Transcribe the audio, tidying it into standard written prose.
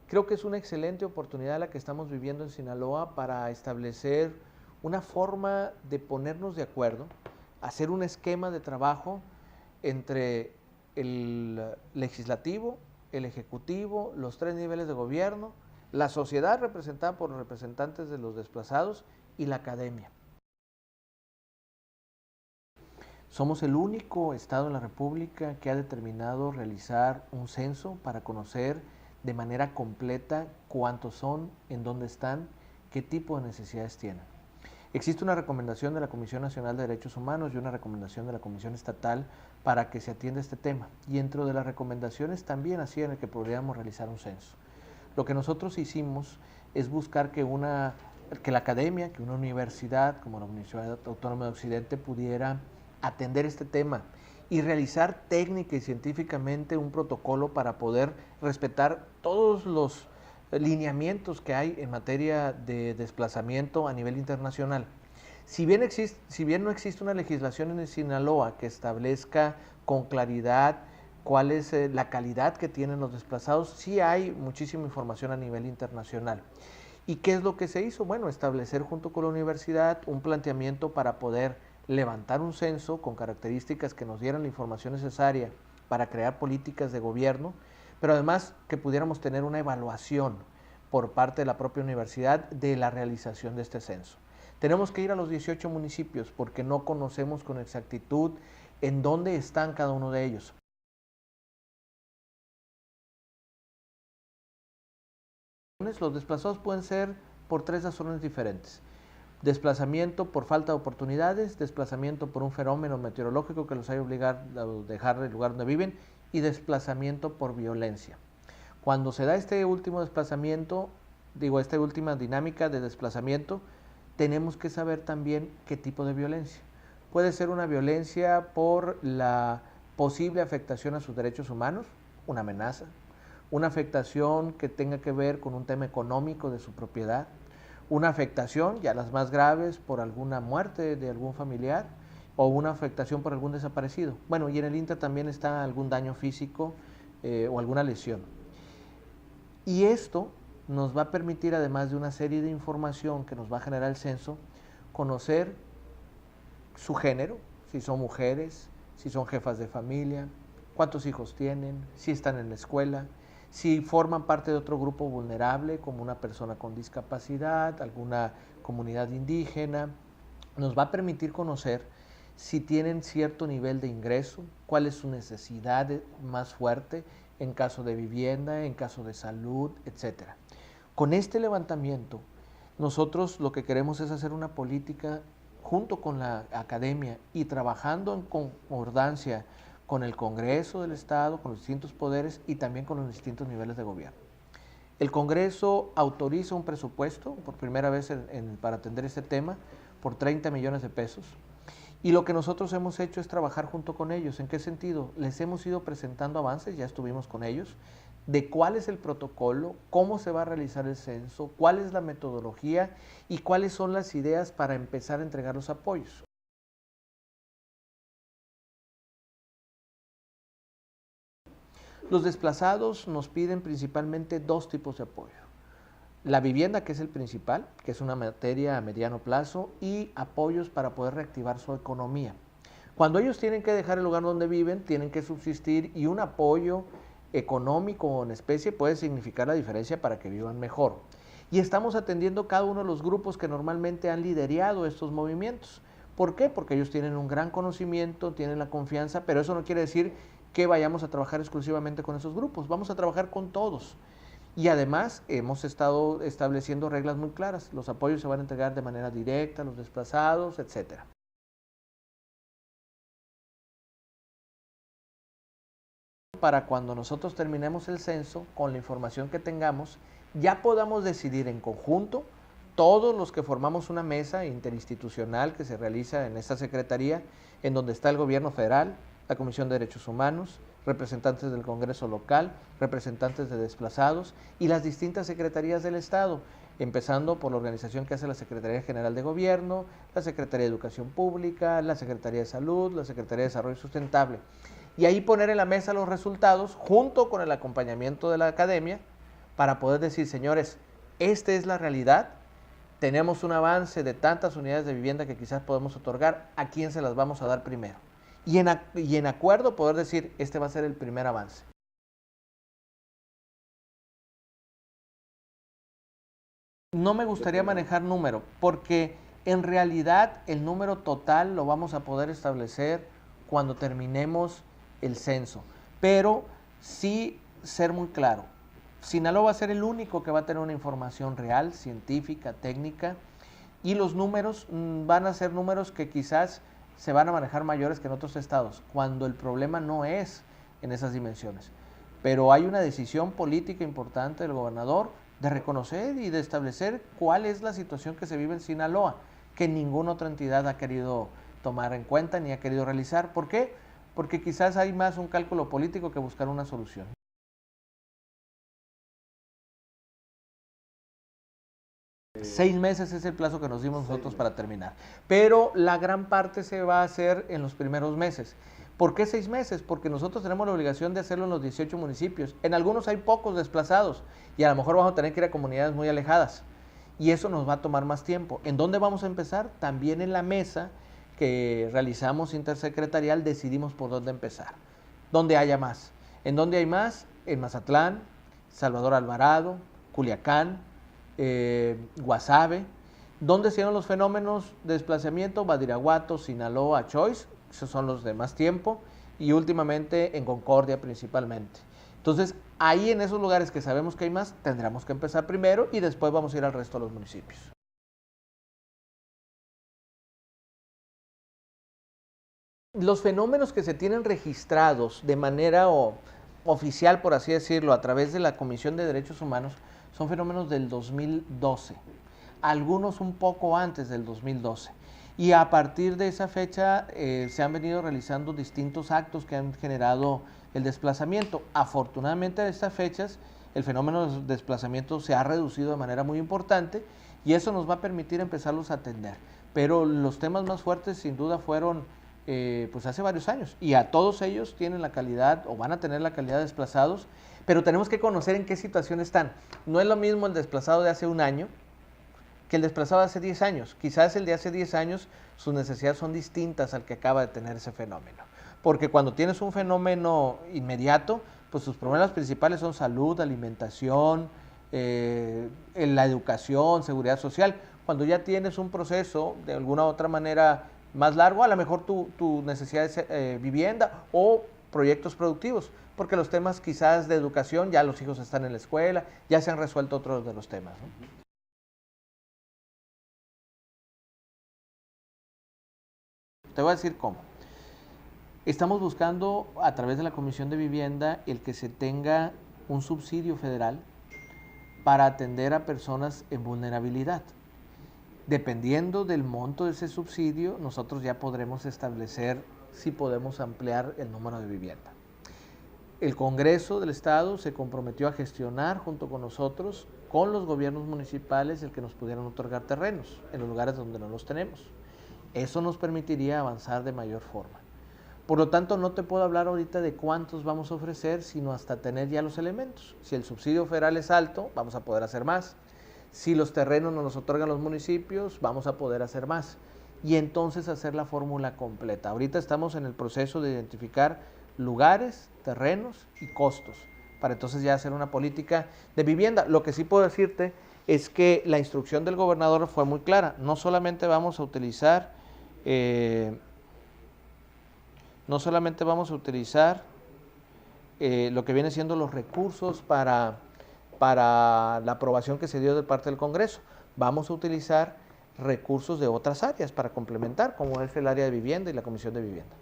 Creo que es una excelente oportunidad la que estamos viviendo en Sinaloa para establecer una forma de ponernos de acuerdo, hacer un esquema de trabajo entre el legislativo, el ejecutivo, los tres niveles de gobierno, la sociedad representada por los representantes de los desplazados y la academia. Somos el único estado en la República que ha determinado realizar un censo para conocer de manera completa cuántos son, en dónde están, qué tipo de necesidades tienen. Existe una recomendación de la Comisión Nacional de Derechos Humanos y una recomendación de la Comisión Estatal para que se atienda este tema. Y dentro de las recomendaciones también hacían el que podríamos realizar un censo. Lo que nosotros hicimos es buscar que la academia, que una universidad como la Universidad Autónoma de Occidente pudiera atender este tema y realizar técnica y científicamente un protocolo para poder respetar todos los lineamientos que hay en materia de desplazamiento a nivel internacional. Si bien no existe una legislación en Sinaloa que establezca con claridad cuál es la calidad que tienen los desplazados, sí hay muchísima información a nivel internacional. ¿Y qué es lo que se hizo? Bueno, establecer junto con la universidad un planteamiento para poder levantar un censo con características que nos dieran la información necesaria para crear políticas de gobierno, pero además que pudiéramos tener una evaluación por parte de la propia universidad de la realización de este censo. Tenemos que ir a los 18 municipios porque no conocemos con exactitud en dónde están cada uno de ellos. Los desplazados pueden ser por tres razones diferentes. Desplazamiento por falta de oportunidades, desplazamiento por un fenómeno meteorológico que los haya obligado a dejar el lugar donde viven y desplazamiento por violencia. Cuando se da este último desplazamiento, esta última dinámica de desplazamiento, tenemos que saber también qué tipo de violencia. Puede ser una violencia por la posible afectación a sus derechos humanos, una amenaza, una afectación que tenga que ver con un tema económico de su propiedad, una afectación, ya las más graves, por alguna muerte de algún familiar o una afectación por algún desaparecido. Bueno, y en el Inter también está algún daño físico o alguna lesión. Y esto nos va a permitir, además de una serie de información que nos va a generar el censo, conocer su género, si son mujeres, si son jefas de familia, cuántos hijos tienen, si están en la escuela, si forman parte de otro grupo vulnerable, como una persona con discapacidad, alguna comunidad indígena. Nos va a permitir conocer si tienen cierto nivel de ingreso, cuál es su necesidad más fuerte en caso de vivienda, en caso de salud, etc. Con este levantamiento, nosotros lo que queremos es hacer una política junto con la academia y trabajando en concordancia con el Congreso del Estado, con los distintos poderes y también con los distintos niveles de gobierno. El Congreso autoriza un presupuesto, por primera vez para atender este tema, por 30 millones de pesos. Y lo que nosotros hemos hecho es trabajar junto con ellos. ¿En qué sentido? Les hemos ido presentando avances, ya estuvimos con ellos, de cuál es el protocolo, cómo se va a realizar el censo, cuál es la metodología y cuáles son las ideas para empezar a entregar los apoyos. Los desplazados nos piden principalmente dos tipos de apoyo. La vivienda, que es el principal, que es una materia a mediano plazo, y apoyos para poder reactivar su economía. Cuando ellos tienen que dejar el lugar donde viven, tienen que subsistir y un apoyo económico o en especie puede significar la diferencia para que vivan mejor. Y estamos atendiendo cada uno de los grupos que normalmente han liderado estos movimientos. ¿Por qué? Porque ellos tienen un gran conocimiento, tienen la confianza, pero eso no quiere decir que vayamos a trabajar exclusivamente con esos grupos, vamos a trabajar con todos. Y además hemos estado estableciendo reglas muy claras, los apoyos se van a entregar de manera directa a los desplazados, etc. Para cuando nosotros terminemos el censo, con la información que tengamos, ya podamos decidir en conjunto, todos los que formamos una mesa interinstitucional que se realiza en esta secretaría, en donde está el gobierno federal, la Comisión de Derechos Humanos, representantes del Congreso local, representantes de desplazados y las distintas secretarías del Estado, empezando por la organización que hace la Secretaría General de Gobierno, la Secretaría de Educación Pública, la Secretaría de Salud, la Secretaría de Desarrollo Sustentable. Y ahí poner en la mesa los resultados junto con el acompañamiento de la academia para poder decir, señores, esta es la realidad, tenemos un avance de tantas unidades de vivienda que quizás podemos otorgar, ¿a quién se las vamos a dar primero? Y en acuerdo poder decir, este va a ser el primer avance. No me gustaría manejar número, porque en realidad el número total lo vamos a poder establecer cuando terminemos el censo, pero sí ser muy claro. Sinaloa va a ser el único que va a tener una información real, científica, técnica, y los números van a ser números que quizás se van a manejar mayores que en otros estados, cuando el problema no es en esas dimensiones. Pero hay una decisión política importante del gobernador de reconocer y de establecer cuál es la situación que se vive en Sinaloa, que ninguna otra entidad ha querido tomar en cuenta ni ha querido realizar. ¿Por qué? Porque quizás hay más un cálculo político que buscar una solución. Seis meses es el plazo que nos dimos nosotros para terminar, pero la gran parte se va a hacer en los primeros meses. ¿Por qué 6 meses? Porque nosotros tenemos la obligación de hacerlo en los 18 municipios. En algunos hay pocos desplazados y a lo mejor vamos a tener que ir a comunidades muy alejadas y eso nos va a tomar más tiempo. ¿En dónde vamos a empezar? También en la mesa que realizamos intersecretarial decidimos por dónde empezar. ¿Dónde haya más? ¿En dónde hay más? En Mazatlán, Salvador Alvarado, Culiacán, Guasave. ¿Dónde se dieron los fenómenos de desplazamiento? Badiraguato, Sinaloa, Choix, esos son los de más tiempo, y últimamente en Concordia principalmente. Entonces, ahí en esos lugares que sabemos que hay más, tendremos que empezar primero y después vamos a ir al resto de los municipios. Los fenómenos que se tienen registrados de manera oficial, por así decirlo, a través de la Comisión de Derechos Humanos, son fenómenos del 2012, algunos un poco antes del 2012. Y a partir de esa fecha se han venido realizando distintos actos que han generado el desplazamiento. Afortunadamente a estas fechas el fenómeno de desplazamiento se ha reducido de manera muy importante y eso nos va a permitir empezarlos a atender. Pero los temas más fuertes sin duda fueron pues hace varios años y a todos ellos tienen la calidad o van a tener la calidad de desplazados, pero tenemos que conocer en qué situación están. No es lo mismo el desplazado de hace un año que el desplazado de hace 10 años. Quizás el de hace 10 años sus necesidades son distintas al que acaba de tener ese fenómeno. Porque cuando tienes un fenómeno inmediato, pues sus problemas principales son salud, alimentación, la educación, seguridad social. Cuando ya tienes un proceso de alguna u otra manera más largo, a lo mejor tu necesidad es vivienda o proyectos productivos, porque los temas quizás de educación, ya los hijos están en la escuela, ya se han resuelto otros de los temas, ¿no? Te voy a decir cómo. Estamos buscando a través de la Comisión de Vivienda el que se tenga un subsidio federal para atender a personas en vulnerabilidad. Dependiendo del monto de ese subsidio, nosotros ya podremos establecer si podemos ampliar el número de vivienda. El Congreso del Estado se comprometió a gestionar junto con nosotros, con los gobiernos municipales, el que nos pudieran otorgar terrenos en los lugares donde no los tenemos. Eso nos permitiría avanzar de mayor forma. Por lo tanto, no te puedo hablar ahorita de cuántos vamos a ofrecer, sino hasta tener ya los elementos. Si el subsidio federal es alto, vamos a poder hacer más. Si los terrenos nos los otorgan los municipios, vamos a poder hacer más. Y entonces hacer la fórmula completa. Ahorita estamos en el proceso de identificar lugares, terrenos y costos, para entonces ya hacer una política de vivienda. Lo que sí puedo decirte es que la instrucción del gobernador fue muy clara. No solamente vamos a utilizar lo que viene siendo los recursos para la aprobación que se dio de parte del Congreso. Vamos a utilizar recursos de otras áreas para complementar, como es el área de vivienda y la Comisión de Vivienda.